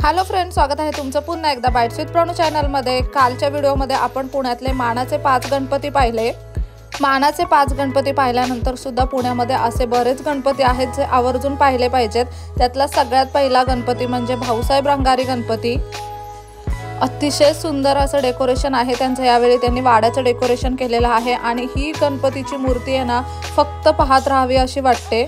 Hello friends, स्वागत आहे तुमचं पुन्हा एकदा बाईट्स विथ प्रणू चॅनलमध्ये। कालच्या व्हिडिओमध्ये आपण पुण्यातले मानाचे 5 गणपती पाहिले। मानाचे 5 गणपती पाहिल्यानंतर सुद्धा पुण्यामध्ये असे बरेच गणपती आहेत जे आवर्जून पाहिले पाहिजेत। त्यातला सगळ्यात पहिला गणपती म्हणजे भाऊसाहेब रंगारी गणपती। अतिशय सुंदर असं डेकोरेशन आहे त्यांचं। यावेळी त्यांनी वाड्याचं डेकोरेशन केलेलं आहे आणि ही गणपतीची मूर्ती आहे ना, फक्त पाहत राहावी अशी वाटते।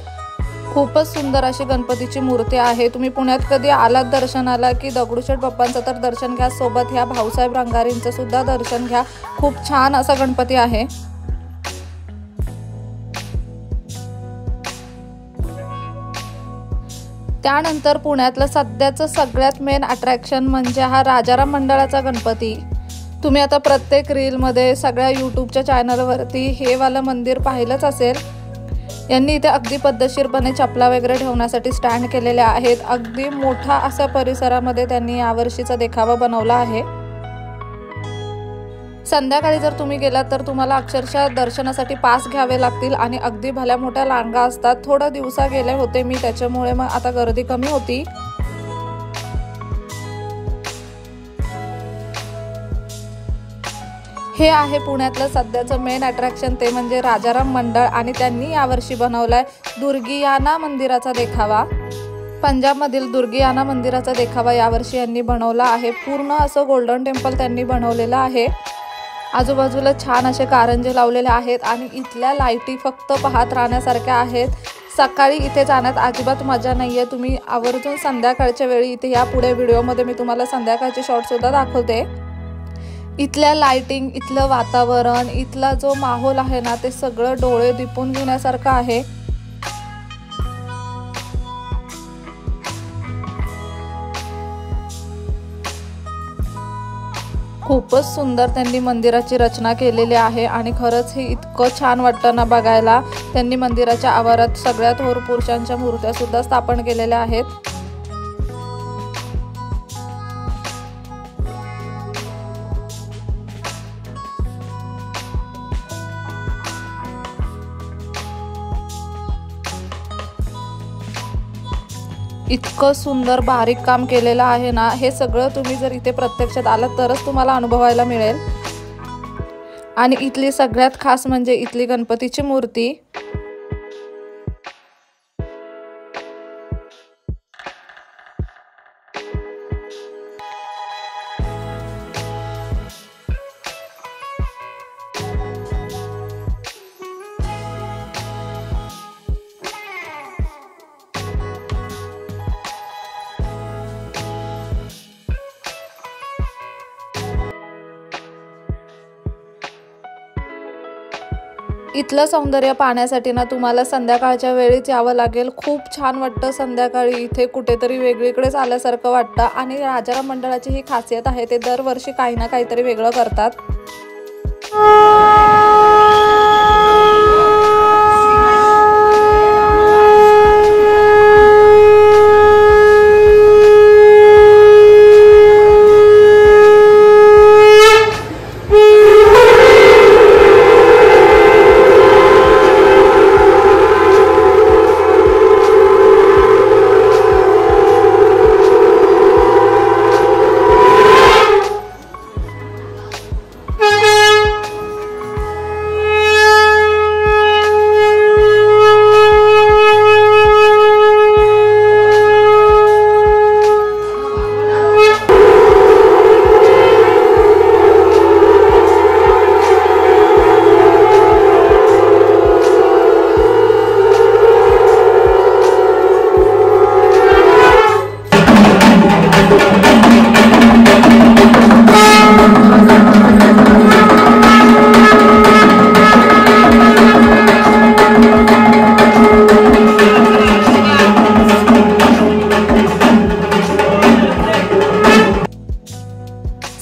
खूपच सुंदर अशी गणपतीची मूर्ती आहे। तुम्ही पुण्यात कधी आलात दर्शनाला की दगडूशेठ बाप्पांचं तर दर्शन घ्या, सोबत ह्या भाऊसाहेब रंगारींचं सुद्धा दर्शन घ्या। खूप छान असा गणपती आहे। त्यानंतर पुण्यातलं सध्याचं सगळ्यात मेन अट्रॅक्शन म्हणजे हा राजाराम मंडळाचा गणपती। तुम्ही आता प्रत्येक रीलमध्ये सगळ्या यूट्यूबच्या चॅनलवरती हे वालं मंदिर पाहिलंच असेल। यांनी इथे अगदी पद्धतशीरपणे चपला वगैरे ठेवण्यासाठी स्टँड केलेले आहेत। अगदी मोठा असा परिसरामध्ये त्यांनी यावर्षीचा देखावा बनवला आहे। संध्याकाळी जर तुम्ही गेलात तर तुम्हाला अक्षरशः दर्शनासाठी पास घ्यावे लागतील आणि अगदी भल्या मोठ्या रांगा असतात। थोडा दिवसा गेले होते मी, त्याच्यामुळे मग आता गर्दी कमी होती। हे आहे पुण्यातलं सध्याचं मेन अट्रॅक्शन, ते म्हणजे राजाराम मंडळ। आणि त्यांनी यावर्षी बनवलाय दुर्गियाना मंदिराचा देखावा। पंजाबमधील दुर्गियाना मंदिराचा देखावा यावर्षी यांनी बनवला आहे। पूर्ण असं गोल्डन टेम्पल त्यांनी बनवलेलं आहे। आजूबाजूला छान असे कारंजे लावलेले आहेत आणि इथल्या लाईटी फक्त पाहत राहण्यासारख्या आहेत। सकाळी इथे जाण्यात अजिबात मजा नाहीये। तुम्ही आवर्जून संध्याकाळच्या वेळी इथे या पुढे व्हिडिओमध्ये मी तुम्हाला संध्याकाळचे शॉट सुद्धा दाखवते। इथल्या लाइटिंग, इथलं वातावरण, इथला जो माहोल आहे ना, ते सगळं डोळे दिपून घेण्यासारखं आहे। खूपच सुंदर त्यांनी मंदिराची रचना केलेली आहे आणि खरंच हे इतकं छान वाटतं ना बघायला। त्यांनी मंदिराच्या आवारात सगळ्या थोर पुरुषांच्या मूर्त्या सुद्धा स्थापन केलेल्या आहेत। इतकं सुंदर बारीक काम केलेलं आहे ना, हे सगळं तुम्ही जर इथे प्रत्यक्षात आलात तरच तुम्हाला अनुभवायला मिळेल। आणि इथली सगळ्यात खास म्हणजे इथली गणपतीची मूर्ती। इथलं सौंदर्य पाहण्यासाठी ना तुम्हाला संध्याकाळच्या वेळीच यावं लागेल। खूप छान वाटतं संध्याकाळी इथे, कुठेतरी वेगळीकडेच आल्यासारखं वाटतं। आणि राजाराम मंडळाची ही खासियत आहे, ते दरवर्षी काही ना काहीतरी वेगळं करतात।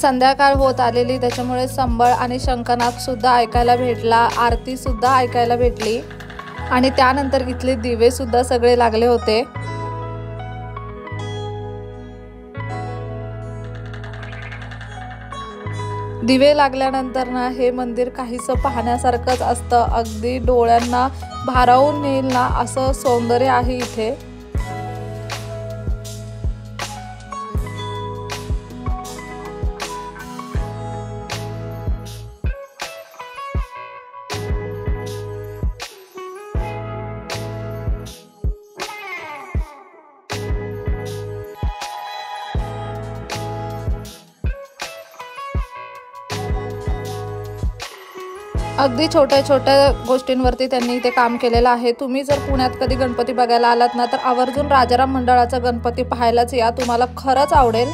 संध्याकाळ होत आलेली, त्याच्यामुळे संबळ आणि शंखनाद सुद्धा ऐकायला भेटला, आरती सुद्धा ऐकायला भेटली आणि त्यानंतर इथले दिवे सुद्धा सगळे लागले होते। दिवे लागल्यानंतर ना हे मंदिर काहीसं पाहण्यासारखंच असतं। अगदी डोळ्यांना भारावून नेईल ना असं सौंदर्य आहे इथे। अगदी छोट्या छोट्या गोष्टींवरती त्यांनी इथे काम केलेलं आहे। तुम्ही जर पुण्यात कधी गणपती बघायला आलात ना तर आवर्जून राजाराम मंडळाचा गणपती पाहायलाच या, तुम्हाला खरंच आवडेल।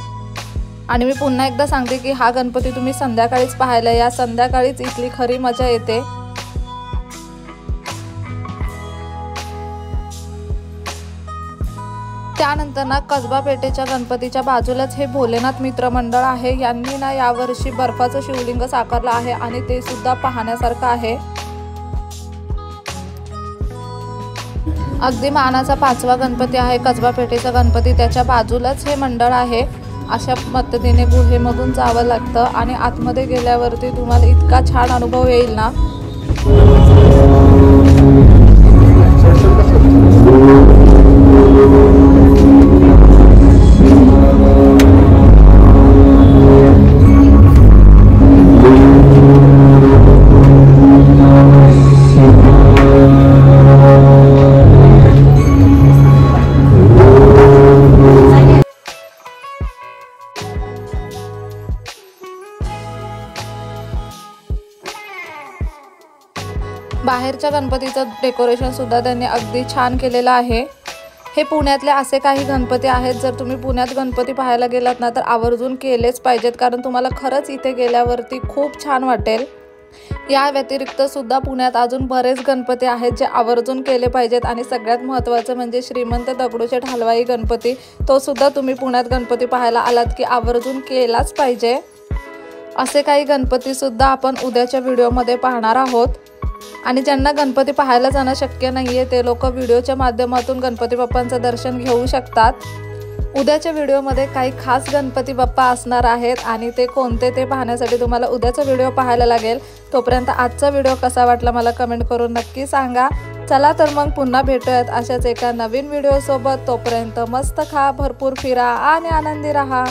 आणि मी पुन्हा एकदा सांगते की हा गणपती तुम्ही संध्याकाळीच पाहायला या, संध्याकाळीच इथली खरी मजा येते। त्यानंतर ना कसबा पेठेच्या गणपतीच्या बाजूलाच हे भोलेनाथ मित्र मंडळ आहे। यांनी ना यावर्षी बर्फाचं शिवलिंग साकारलं आहे आणि ते सुद्धा पाहण्यासारखं आहे। अगदी मानाचा 5वा गणपती आहे कसबा पेठेचा गणपती, त्याच्या बाजूलाच हे मंडळ आहे। अशा पद्धतीने गुहेमधून जावं लागतं आणि आतमध्ये गेल्यावरती तुम्हाला इतका छान अनुभव येईल ना। बाहेरच्या गणपतीचं डेकोरेशन सुद्धा त्यांनी अगदी छान केलेलं आहे। हे पुण्यातले असे काही गणपती आहेत, जर तुम्ही पुण्यात गणपती पाहायला गेलात ना तर आवर्जून केलेच पाहिजेत, कारण तुम्हाला खरंच इथे गेल्यावरती खूप छान वाटेल। या व्यतिरिक्त सुद्धा पुण्यात अजून बरेच गणपती आहेत जे आवर्जून केले पाहिजेत आणि सगळ्यात महत्त्वाचं म्हणजे श्रीमंत दगडूशेठ हलवाई गणपती, तो सुद्धा तुम्ही पुण्यात गणपती पाहायला आलात की आवर्जून केलाच पाहिजे। असे काही गणपती सुद्धा आपण उद्याच्या व्हिडिओमध्ये पाहणार आहोत। आणि ज्यांना गणपती पाहायला जाणं शक्य नाहीये ते लोक व्हिडिओच्या माध्यमातून गणपती बाप्पांचं दर्शन घेऊ शकतात। उद्याच्या व्हिडिओमध्ये काही खास गणपती बाप्पा असणार आहेत आणि ते कोणते ते पाहण्यासाठी तुम्हाला उद्याचा व्हिडिओ पाहायला लागेल। तोपर्यंत आजचा व्हिडिओ कसा वाटला मला कमेंट करून नक्की सांगा। चला तर मग पुन्हा भेटूयात अशाच एका नवीन व्हिडिओ सोबत। तोपर्यंत मस्त खा, भरपूर फिरा आणि आनंदी राहा।